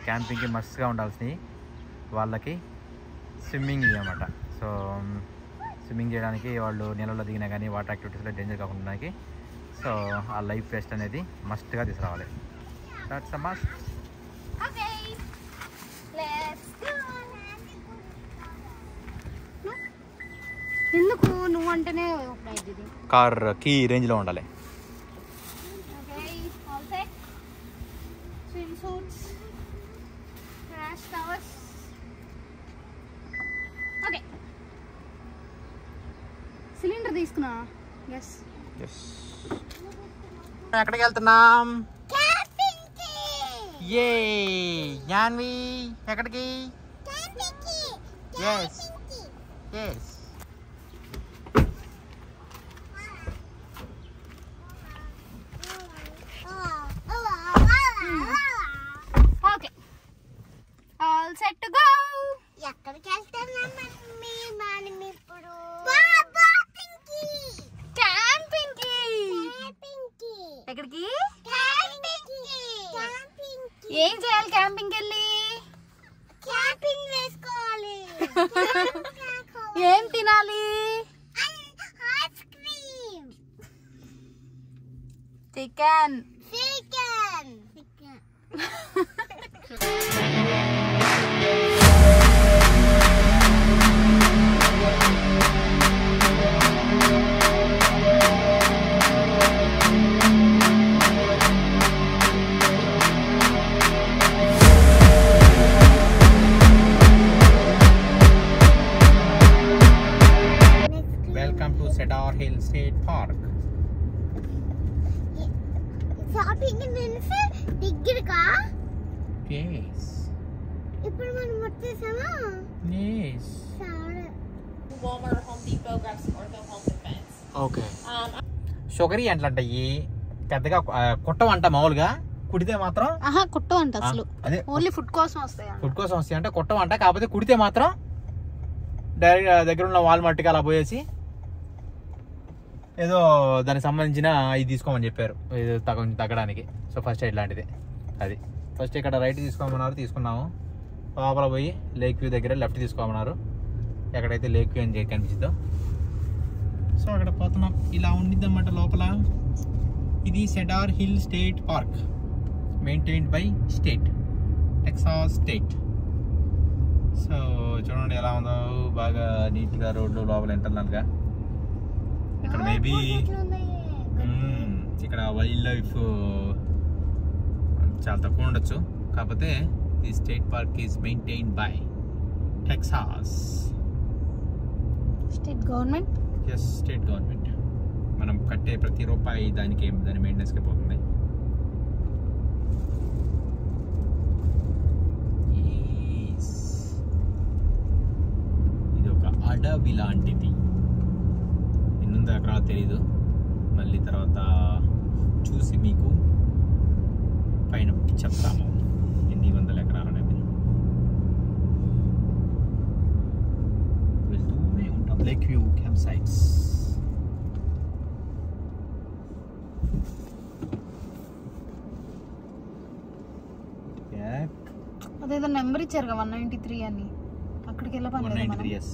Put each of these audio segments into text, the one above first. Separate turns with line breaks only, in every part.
క్యాంపింగ్కి మస్ట్గా ఉండాల్సినవి వాళ్ళకి స్విమ్మింగ్ అన్నమాట. So swimming చేయడానికి వాళ్ళు నీళ్ళలో దిగినా కానీ వాటర్ యాక్టివిటీస్లో డేంజర్ కాకుండా ఉండడానికి సో ఆ లైఫ్ వెస్ట్ అనేది మస్ట్గా తీసుకురావాలి. That's a must.
ఎందుకు నువ్వు అంటేనే
కార్ కీ రేంజ్లో ఉండాలి.
సిలిండర్ తీసుకున్నా.
ఎక్కడికి వెళ్తున్నాం? ఏ జాన్వి ఎక్కడికి? Yes yes.
Okay all set to go.
ఎక్కడికి వెళ్తున్నాం మమ్మీ? మనం ఇప్పుడు
క్యాంపింగ్ కి. ఎక్కడికి? ఏం చేయాలి క్యాంపింగ్ వెళ్ళి?
క్యాంపింగ్ వేసుకోవాలి.
ఏం తినాలి?
Ice cream.
Chicken.
Welcome to cedar Hill State park.
Shopping నుంచి దగ్గరగా.
Yes.
ఇప్పుడు మనం వచ్చేసామా?
Yes.
సరే.
Walmart or Home Depot, grab some Ortho Home Defense.
Okay. షుగరీ అంటలయ్యి పెద్దగా కుట్టమంట. మామూలుగా కుడితే మాత్రం
కుట్టం అంట అసలు.
అదే
ఓన్లీ ఫుడ్ కోసం వస్తాయి.
ఫుడ్ కోసం వస్తాయి అంటే కుట్టమంట. కాకపోతే కుడితే మాత్రం డైరెక్ట్ దగ్గర ఉన్న వాల్మార్ట్కి అలా పోయేసి ఏదో దానికి సంబంధించిన ఇది తీసుకోమని చెప్పారు, ఏదో తగ్గడానికి. సో ఫస్ట్ ఎయిడ్ లాంటిది అది. ఫస్ట్ ఇక్కడ రైట్ తీసుకోమన్నారు, తీసుకున్నాము. లోపల పోయి లేక్ వ్యూ దగ్గర లెఫ్ట్ తీసుకోమన్నారు, ఎక్కడైతే లేక్ వ్యూ అని కనిపించిందో. సో అక్కడ పోతున్నాం. ఇలా ఉండిద్ది అన్నమాట లోపల. ఇది cedar Hill State park, maintained by state, Texas state. So చూడండి ఎలా ఉందో, బాగా నీట్గా రోడ్లు లోపల ఇంటర్నల్గా. ఇక్కడ మేబీ ఇక్కడ వైల్డ్ లైఫ్ చాలా తక్కువ ఉండొచ్చు. కాకపోతే the state park is maintained by Texas
state government.
Yes, state government. మనం కట్టే ప్రతి రూపాయి దాని మెయింటెనెన్స్కి పోతుంది. ఇది ఒక అడవి లాంటిది. ఎన్ని ఎకరాలు తెలీదు, మళ్ళీ తర్వాత చూసి మీకు పైన చెప్తాము ఎన్ని వందల ఎకరాలు అనేది. వెళ్తూనే ఉంటాం. Lake view camp sites.
అదేదో నెంబర్ ఇచ్చారు కదా 193 అని, అక్కడికి వెళ్ళ పని.
193. yes.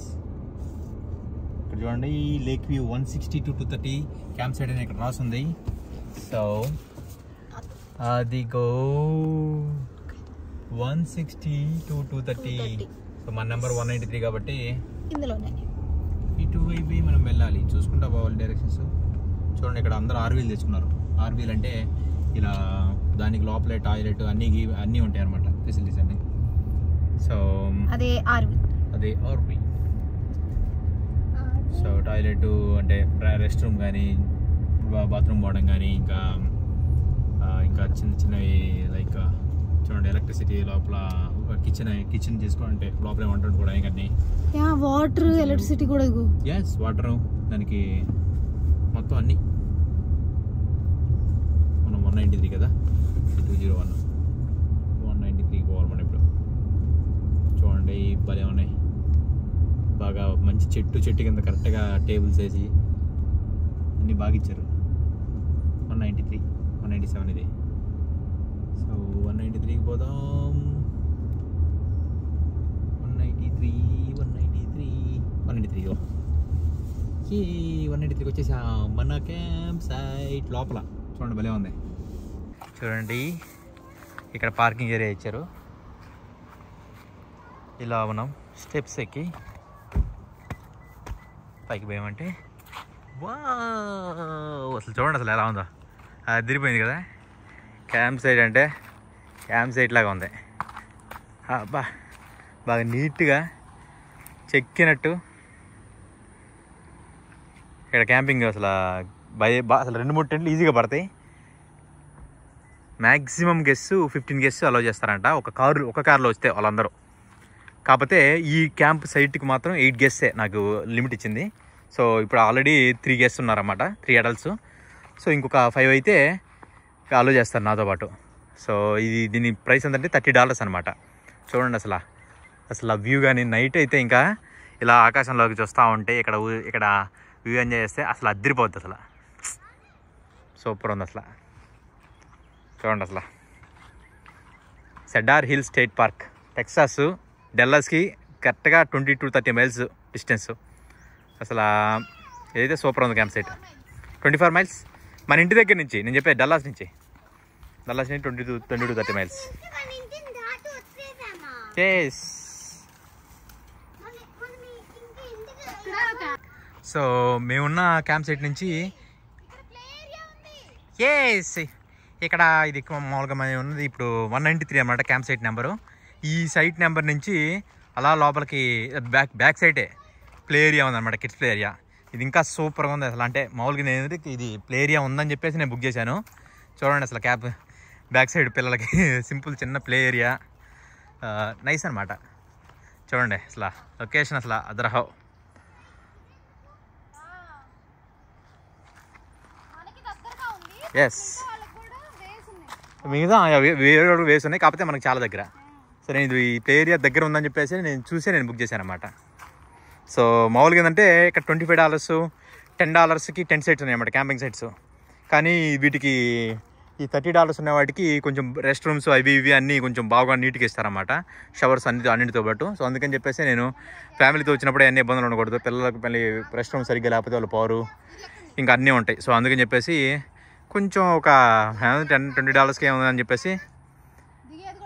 ఇక్కడ చూడండి, lake view 160 to 230 camp site అని ఇక్కడ రాసింది. సో అదిగో 160 to 230. సో మన నెంబర్ 193 కాబట్టి
ఇందులోనే
ఇటువైపు మనం వెళ్ళాలి, చూసుకుంటా పోవాలి డైరెక్షన్స్. చూడండి ఇక్కడ అందరూ ఆర్వీలు తెచ్చుకున్నారు. ఆర్వీలు అంటే ఇలా దానికి లోపలే టాయిలెట్ అన్నీ ఉంటాయి అన్నమాట, ఫెసిలిటీస్ అన్నీ. సో
అదే ఆర్వీ.
సో టాయిలెట్ అంటే రెస్ట్ రూమ్ కానీ, బాత్రూమ్ పోవడం కానీ, ఇంకా చిన్న చిన్నవి లైక్ చూడండి ఎలక్ట్రిసిటీ లోపల, కిచెన్ చేసుకోవాలంటే లోపల వంట వండుకోవడానికి అన్నీ.
వాటర్, ఎలక్ట్రిసిటీ కూడా.
ఎస్, వాటర్ దానికి మొత్తం అన్నీ. మనం 193 కదా, 201 193 పోవాలి మనం ఇప్పుడు. చూడండి భలే ఉన్నాయి, బాగా మంచి చెట్టు కింద కరెక్ట్గా టేబుల్స్ వేసి అన్నీ బాగా ఇచ్చారు. 193 197 ఇది. సో 193కి పోదాం. 193 వచ్చేసాం మన క్యాంప్ సైట్ లోపల. చూడండి భలే ఉంది. చూడండి ఇక్కడ పార్కింగ్ ఏరియా ఇచ్చారు. ఇలా మనం స్టెప్స్ ఎక్కి పైకి పోయామంటే అసలు చూడండి అసలు ఎలా ఉందో. అది అదిరిపోయింది కదా. క్యాంప్ సైట్ అంటే క్యాంప్ సైట్ లాగా ఉంది. బాగా నీట్గా చెక్కినట్టు. ఇక్కడ క్యాంపింగ్ అసలు అసలు 2-3 టెంట్లు ఈజీగా పడతాయి. మ్యాక్సిమం గెస్ట్ 15 గెస్ట్ అలౌ చేస్తారంట ఒక కార్లో వస్తే వాళ్ళందరూ. కాకపోతే ఈ క్యాంప్ సైట్కి మాత్రం 8 గెస్టే నాకు లిమిట్ ఇచ్చింది. సో ఇప్పుడు ఆల్రెడీ 3 గెస్ట్ ఉన్నారన్నమాట, 3 అడల్ట్స్. సో ఇంకొక 5 అయితే అలౌ చేస్తారు నాతో పాటు. సో దీని ప్రైస్ ఎంతంటే $30 అనమాట. చూడండి అసలు వ్యూ కానీ నైట్ అయితే ఇంకా ఇలా ఆకాశంలోకి చూస్తూ ఉంటే ఇక్కడ వ్యూ ఎంజాయ్ చేస్తే అసలు అద్దరిపోద్ది. అసలు సూపర్ ఉంది. అసలు చూడండి Cedar Hill State Park, Texas డల్లాస్కి కరెక్ట్గా 20-30 మైల్స్ డిస్టెన్స్. అసలు ఏదైతే సూపర్ ఉంది క్యాంప్ సైట్. 24 మైల్స్ మన ఇంటి దగ్గర నుంచి, నేను చెప్పే డల్లాస్ నుంచి 20-30 మైల్స్. సో మేమున్న క్యాంప్ సైట్ నుంచి ఇక్కడ ఇది మామూలుగా మేము ఉన్నది ఇప్పుడు 193 అన్నమాట క్యాంప్ సైట్ నెంబరు. ఈ సైట్ నెంబర్ నుంచి అలా లోపలికి బ్యాక్ సైడే ప్లే ఏరియా ఉందన్నమాట, కిడ్స్ ప్లే ఏరియా. ఇది ఇంకా సూపర్గా ఉంది అసలు. అంటే మామూలుగా నేను ఇది ప్లే ఏరియా ఉందని చెప్పేసి నేను బుక్ చేశాను. చూడండి అసలు బ్యాక్ సైడ్ పిల్లలకి సింపుల్ చిన్న ప్లే ఏరియా, నైస్ అనమాట. చూడండి అసలు లొకేషన్ అసలు అదరహో. ఎస్ మిగతా వేరే వేసి ఉన్నాయి, కాకపోతే మనకు చాలా దగ్గర. సో నేను ఇది ఈ ప్లే ఏరియా దగ్గర ఉందని చెప్పేసి నేను బుక్ చేశాను అనమాట. సో మామూలుగా ఏంటంటే ఇక్కడ $25, $10కి 10 సైట్స్ ఉన్నాయన్నమాట క్యాంపింగ్ సైట్స్. కానీ వీటికి ఈ $30 ఉన్న వాటికి కొంచెం రెస్ట్ రూమ్స్ అవి ఇవి అన్నీ కొంచెం బాగా నీట్గా ఇస్తారన్నమాట, షవర్స్ అన్నిటితో పాటు. సో అందుకని చెప్పేసి నేను ఫ్యామిలీతో వచ్చినప్పుడు అన్ని ఇబ్బందులు ఉండకూడదు, పిల్లలకు మళ్ళీ రెస్ట్ రూమ్ సరిగ్గా లేకపోతే వాళ్ళు పోరు, ఇంకా అన్నీ ఉంటాయి. సో అందుకని చెప్పేసి కొంచెం ఒక $10-20కి ఏముందని చెప్పేసి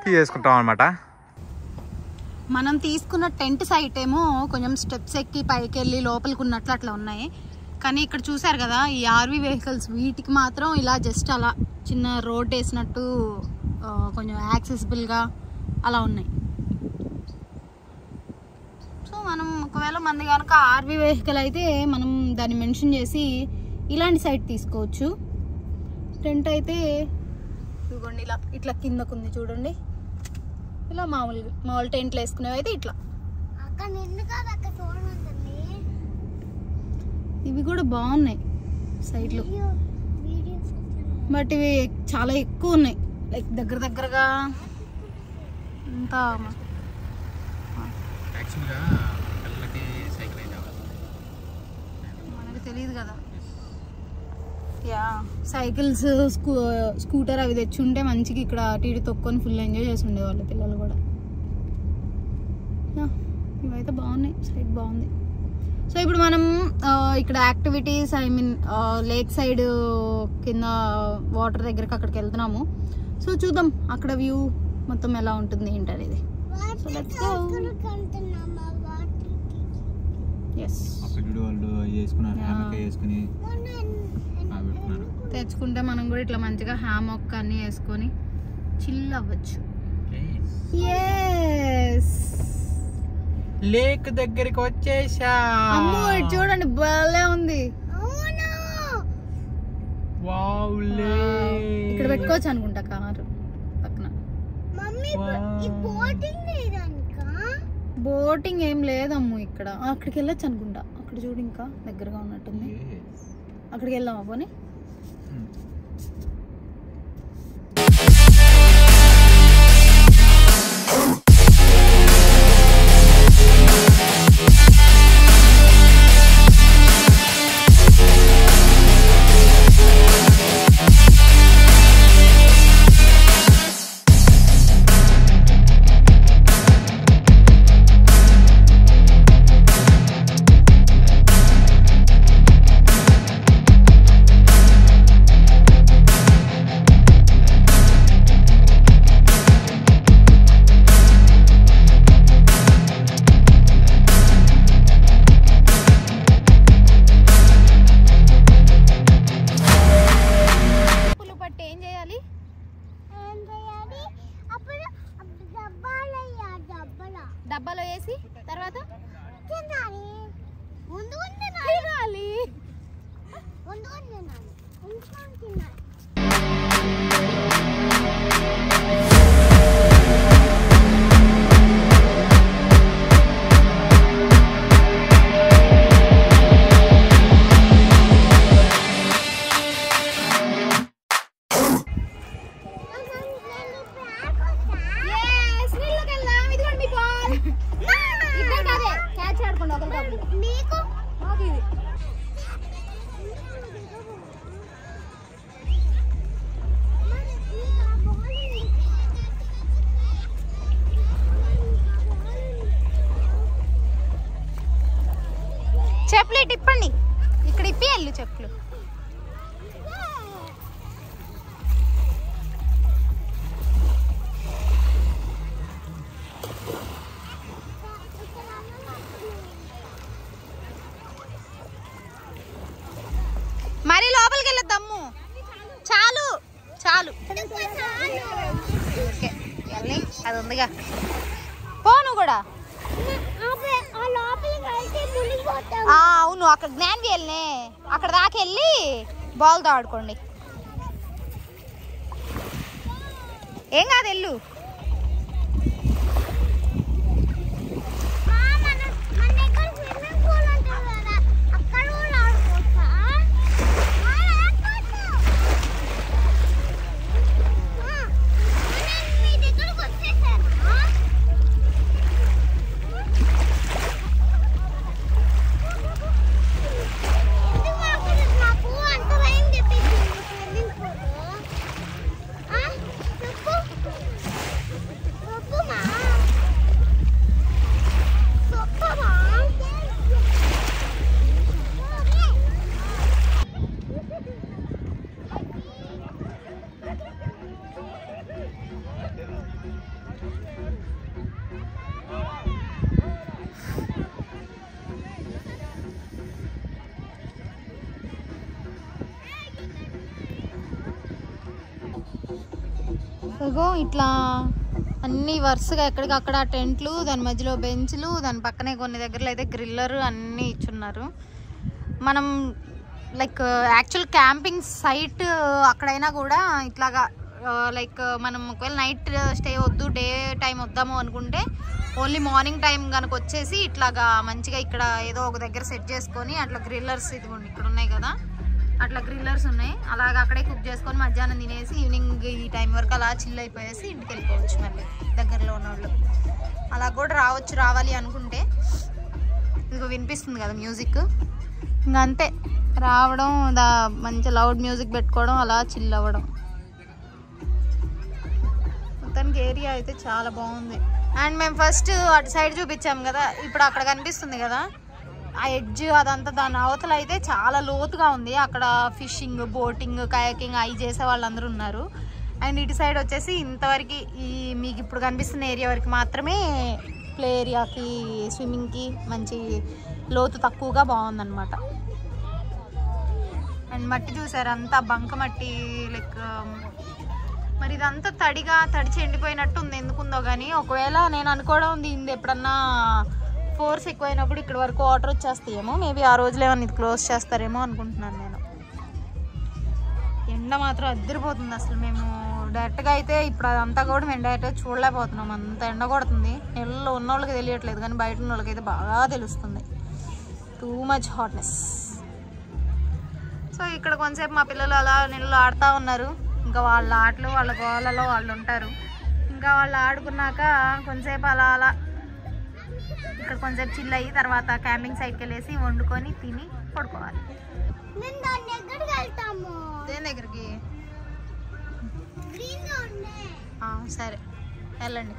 తీసుకుంటాం అనమాట.
మనం తీసుకున్న టెంట్ సైట్ ఏమో కొంచెం స్టెప్స్ ఎక్కి పైకి వెళ్ళి లోపలికి ఉన్నట్లు అట్లా ఉన్నాయి. కానీ ఇక్కడ చూసారు కదా ఈ ఆర్వీ వెహికల్స్, వీటికి మాత్రం ఇలా జస్ట్ అలా చిన్న రోడ్ వేసినట్టు కొంచెం యాక్సెసిబుల్గా అలా ఉన్నాయి. సో మనం ఒకవేళ మనది కనుక ఆర్వీ వెహికల్ అయితే మనం దాన్ని మెన్షన్ చేసి ఇలాంటి సైట్ తీసుకోవచ్చు. టెంట్ అయితే ఇదిగోండి ఇట్లా కిందకుంది చూడండి. ఇలా మామూలు టెంట్లు వేసుకునేవి అయితే ఇట్లా. ఇవి కూడా బాగున్నాయి సైడ్లు, బట్ ఇవి చాలా ఎక్కువ ఉన్నాయి, లైక్ దగ్గరగా అంతా. మనకు తెలియదు కదా. సైకిల్స్ స్కూటర్ అవి తెచ్చుంటే మంచిగా ఇక్కడ అటు ఇటు తొక్కొని ఫుల్ ఎంజాయ్ చేసి ఉండేవాళ్ళు పిల్లలు కూడా. ఇవైతే బాగున్నాయి, సైడ్ బాగుంది. సో ఇప్పుడు మనం ఇక్కడ యాక్టివిటీస్ లేక్ సైడ్ కింద వాటర్ దగ్గరకు అక్కడికి వెళ్తున్నాము. సో చూద్దాం అక్కడ వ్యూ మొత్తం ఎలా ఉంటుంది ఏంటనేది. So let's go. ఎస్ తెచ్చుకుంటే మనం కూడా ఇట్లా మంచిగా హ్యామొక్ అన్ని వేసుకొని చిల్ అవ్వచ్చు.
లేక్ దగ్గరికి వచ్చేసా.
చూడండి భలే ఉంది. ఇక్కడ పెట్టుకోవచ్చు అనుకుంటా కారు పక్కన. బోటింగ్ ఏం లేదమ్ము ఇక్కడ. అక్కడికి వెళ్ళొచ్చు అనుకుంటా. అక్కడ చూడు ఇంకా దగ్గరగా ఉన్నట్టుంది. అక్కడికి వెళ్దామా పోనీ? క్యాచ్ ఆడుకోండి ఒకరికొకరు.
మీకు
మాకు ఇది చెప్పులు ఇటు ఇప్పండి. ఇక్కడ ఇప్పి వెళ్ళు చెప్పులు. మరి లోపలికి వెళ్ళొద్దమ్ము. చాలు చాలు ఓకే వెళ్ళి అది ఉందిగా పోను కూడా. అవును అక్కడ జ్ఞాన్ వెళ్ళే అక్కడ దాకా వెళ్ళి బాల్తో ఆడుకోండి. ఏం కాదు వెళ్ళు. ఇగో ఇట్లా అన్ని వరుసగా ఎక్కడికక్కడ టెంట్లు, దాని మధ్యలో బెంచ్లు, దాని పక్కనే కొన్ని దగ్గరలో అయితే గ్రిల్లర్ అన్నీ ఇచ్చున్నారు. మనం లైక్ యాక్చువల్ క్యాంపింగ్ సైట్ అక్కడైనా కూడా ఇట్లాగా లైక్ మనం ఒకవేళ నైట్ స్టే వద్దు డే టైం వద్దాము అనుకుంటే ఓన్లీ మార్నింగ్ టైం కనుక వచ్చేసి ఇట్లాగా మంచిగా ఇక్కడ ఏదో ఒక దగ్గర సెట్ చేసుకొని అట్లా గ్రిల్లర్స్ ఇదిగోండి ఇక్కడ ఉన్నాయి కదా, అట్లా గ్రిల్లర్స్ ఉన్నాయి. అలాగ అక్కడే కుక్ చేసుకొని మధ్యాహ్నం తినేసి ఈవినింగ్ ఈ టైం వరకు అలా చిల్ అయిపోయేసి ఇంటికి వెళ్ళిపోవచ్చు. మళ్ళీ దగ్గరలో ఉన్న వాళ్ళు అలా కూడా రావచ్చు రావాలి అనుకుంటే. ఇదిగో వినిపిస్తుంది కదా మ్యూజిక్, ఇంకా అంతే రావడం మంచి లౌడ్ మ్యూజిక్ పెట్టుకోవడం అలా చిల్ అవ్వడం. మొత్తానికి ఏరియా అయితే చాలా బాగుంది. అండ్ మేము ఫస్ట్ అటు సైడ్ చూపించాము కదా, ఇప్పుడు అక్కడ కనిపిస్తుంది కదా ఆ ఎడ్జ్ అదంతా, దాని అవతల అయితే చాలా లోతుగా ఉంది. అక్కడ ఫిషింగ్, బోటింగ్, కయాకింగ్ అవి చేసే వాళ్ళందరూ ఉన్నారు. అండ్ ఇటు సైడ్ వచ్చేసి ఇంతవరకు ఈ మీకు ఇప్పుడు కనిపిస్తున్న ఏరియా వరకు మాత్రమే ప్లే ఏరియాకి, స్విమ్మింగ్కి మంచి లోతు తక్కువగా బాగుందన్నమాట. అండ్ మట్టి చూసారు అంతా బంక మట్టి, లైక్ మరి ఇదంతా తడిచి ఎండిపోయినట్టు ఉంది, ఎందుకుందో కానీ. ఒకవేళ నేను అనుకోవడం దీన్ని ఎప్పుడన్నా ఫోర్స్ ఎక్కువైనప్పుడు ఇక్కడ వరకు వాటర్ వచ్చేస్తాయేమో, మేబీ ఆ రోజులో ఏమన్నా ఇది క్లోజ్ చేస్తారేమో అనుకుంటున్నాను నేను. ఎండ మాత్రం అద్దరిపోతుంది అసలు. మేము డైరెక్ట్గా అయితే ఇప్పుడు అదంతా కూడా మేము డైరెక్ట్గా చూడలేకపోతున్నాం, అంత ఎండ కొడుతుంది. నీళ్ళలో ఉన్న వాళ్ళకి తెలియట్లేదు కానీ బయట ఉన్న వాళ్ళకి అయితే బాగా తెలుస్తుంది, టూ మచ్ హాట్నెస్. సో ఇక్కడ కొంతసేపు మా పిల్లలు అలా నీళ్ళు ఆడుతూ ఉన్నారు. ఇంకా వాళ్ళ ఆటలు వాళ్ళ గోళ్ళలో వాళ్ళు ఉంటారు. ఇంకా వాళ్ళు ఆడుకున్నాక కొంతసేపు అలా అలా ఇక్కడ కొంచెం చిల్ అయ్యి తర్వాత క్యాంపింగ్ సైట్కి వెళ్ళేసి వండుకొని తిని పడుకోవాలి. దేని దగ్గరికి? సరే వెళ్ళండి.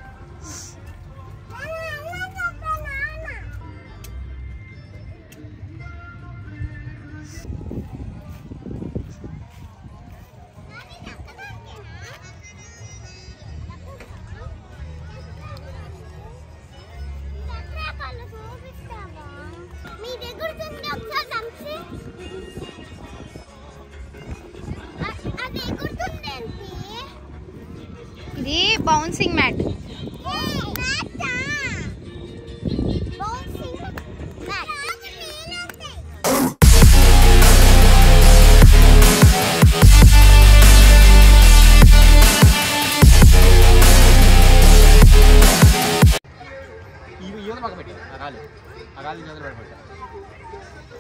ఇది బౌన్సింగ్ మ్యాట్.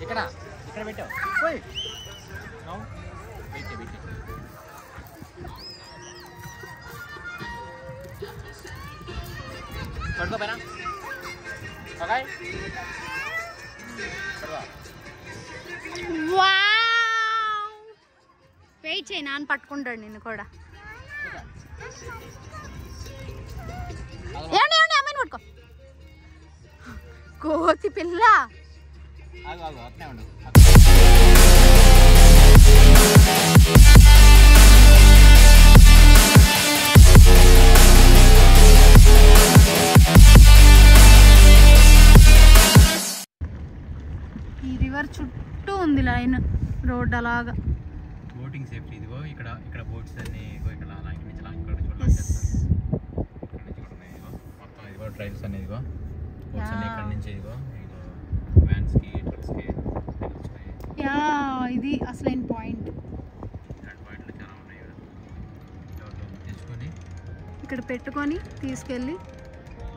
ఇక్కడ ఇక్కడ పెట్టావు పడుకోపోయినా
వెయిట్ చేయి, నాన్న పట్టుకుంటాడు నిన్ను కూడా. ఏమండి ఏమండి అమ్మాయిని పట్టుకో. కోతి పిల్ల. ఈ రివర్ చుట్టూ ఉంది లైన్ రోడ్ అలాగా.
బోటింగ్ సేఫ్టీ ఇదిగో ఇక్కడ ఇక్కడ బోట్స్ అన్ని ఇక్కడ అలా ఇక్కడ నుంచి ఇక్కడ చూడాలి. ఇక్కడ నుంచి కూడా ఉన్నాయి ఇదిగో మొత్తం ఇదిగో ట్రైల్స్ అన్ని ఇదిగో బోట్స్ అన్ని ఇక్కడ నుంచి ఇదిగో ఇదిగో వ్యాన్స్ కి ట్రక్స్ కి
యా ఇది అసలైన పాయింట్.
ఇలాంటి పాయింట్లు చాలా ఉన్నాయి ఇక్కడ తెచ్చుకొని
ఇక్కడ పెట్టుకొని తీసుకెళ్ళి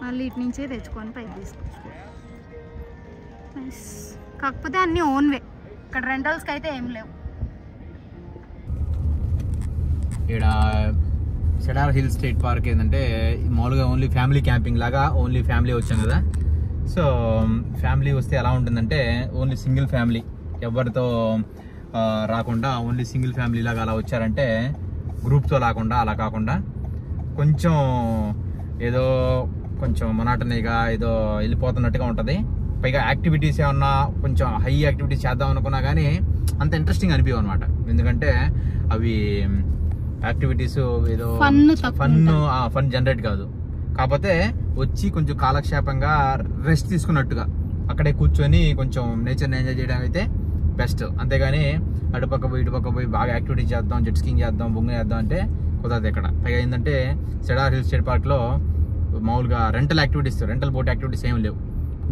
మళ్ళీ ఇటు నుంచే తెచ్చుకొని పైకి తీసుకొచ్చుకో. కాకపోతే అన్నీ ఓన్ వే, ఇక్కడ రెంటల్స్కి అయితే ఏం లేవు.
ఇక్కడ సెడార్ హిల్ స్టేట్ పార్క్ ఏంటంటే మామూలుగా ఓన్లీ ఫ్యామిలీ క్యాంపింగ్ లాగా ఓన్లీ ఫ్యామిలీ వచ్చాం కదా. సో ఫ్యామిలీ వస్తే ఎలా ఉంటుందంటే ఓన్లీ సింగిల్ ఫ్యామిలీ ఎవరితో రాకుండా ఓన్లీ సింగిల్ ఫ్యామిలీ లాగా అలా వచ్చారంటే గ్రూప్తో రాకుండా అలా కాకుండా కొంచెం ఏదో కొంచెం మొనాటనీగా ఏదో వెళ్ళిపోతున్నట్టుగా ఉంటుంది. పైగా యాక్టివిటీస్ ఏమన్నా కొంచెం హై యాక్టివిటీస్ చేద్దాం అనుకున్నా కానీ అంత ఇంట్రెస్టింగ్ అనిపించవు అనమాట. ఎందుకంటే అవి యాక్టివిటీస్ ఏదో ఫన్ జనరేట్ కాదు. కాకపోతే వచ్చి కొంచెం కాలక్షేపంగా రెస్ట్ తీసుకున్నట్టుగా అక్కడే కూర్చొని కొంచెం నేచర్ని ఎంజాయ్ చేయడం అయితే బెస్ట్. అంతేగాని అటుపక్క పోయి ఇటుపక్క పోయి బాగా యాక్టివిటీస్ చేద్దాం, జెట్ స్కీయింగ్ చేద్దాం, బొంగ చేద్దాం అంటే కుదరదు ఇక్కడ. పైగా ఏంటంటే సెడార్ హిల్ స్టేట్ పార్క్లో మామూలుగా rental activities, rental boat activities ఏమి లేవు.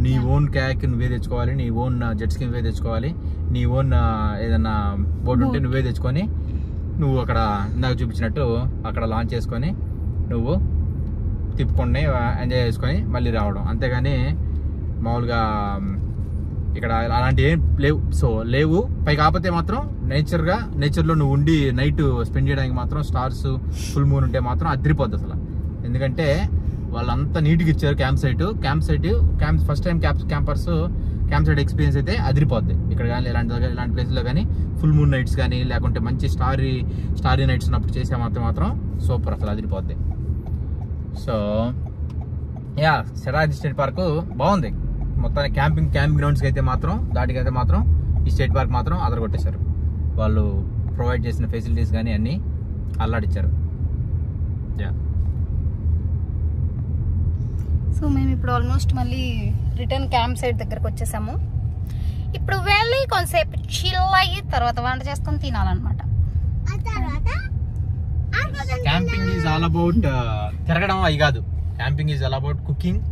నీ ఓన్ క్యాక్ నువ్వే తెచ్చుకోవాలి, నీ ఓన్ జెట్ స్కీ నువ్వే తెచ్చుకోవాలి, నీ ఓన్ ఏదన్నా బోట్ ఉంటే నువ్వే తెచ్చుకొని నువ్వు అక్కడ ఇందాక చూపించినట్టు అక్కడ లాంచ్ చేసుకొని నువ్వు తిప్పుకొని ఎంజాయ్ చేసుకొని మళ్ళీ రావడం. అంతేగాని మామూలుగా ఇక్కడ అలాంటి ఏం లేవు. సో లేవు. పై కాకపోతే మాత్రం నేచర్లో నువ్వు ఉండి నైట్ స్పెండ్ చేయడానికి మాత్రం స్టార్స్ ఫుల్ మూన్ ఉంటే మాత్రం అదిరిపోద్ది అసలు. ఎందుకంటే వాళ్ళంతా నీట్గా ఇచ్చారు camp site first time campers camp site experience అయితే అదిరిపోద్ది. ఇక్కడ కానీ ఇలాంటి ప్లేస్లో కానీ ఫుల్ మూన్ నైట్స్ కానీ లేకుంటే మంచి స్టారీ నైట్స్ ఉన్నప్పుడు చేసే మాత్రం సూపర్ అసలు అదిరిపోద్ది. So yeah Cedar State Park బాగుంది. మొత్తానికి క్యాంపింగ్ గ్రౌండ్స్కి అయితే మాత్రం దాటికైతే మాత్రం ఈ స్టేట్ పార్క్ మాత్రం అదరగొట్టేశారు. వాళ్ళు ప్రొవైడ్ చేసిన ఫెసిలిటీస్ కానీ అన్నీ అల్లాడిచ్చారు. యా
సో మేము ఇప్పుడు ఆల్మోస్ట్ మళ్ళీ రిటర్న్ క్యాంప్ సైట్ దగ్గరకు వచ్చేసాము. ఇప్పుడు వెళ్ళి కొంతసేపు చిల్ అయ్యి తర్వాత వంట చేసుకొని తినాలన్నమాట.
క్యాంపింగ్ ఈజ్ ఆల్ అబౌట్ తిరగడం అవి కాదు. Camping is all about cooking,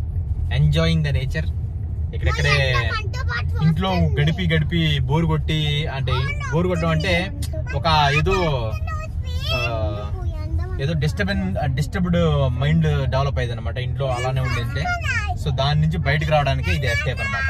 enjoying the nature. ఇక్కడెక్కడే ఇంట్లో గడిపి బోర్ కొట్టడం అంటే ఒక ఏదో డిస్టర్బ్డ్ మైండ్ డెవలప్ అయ్యింది అనమాట ఇంట్లో అలానే ఉండింటే. సో దాని నుంచి బయటకు రావడానికి ఇది ఎస్కేప్ అనమాట.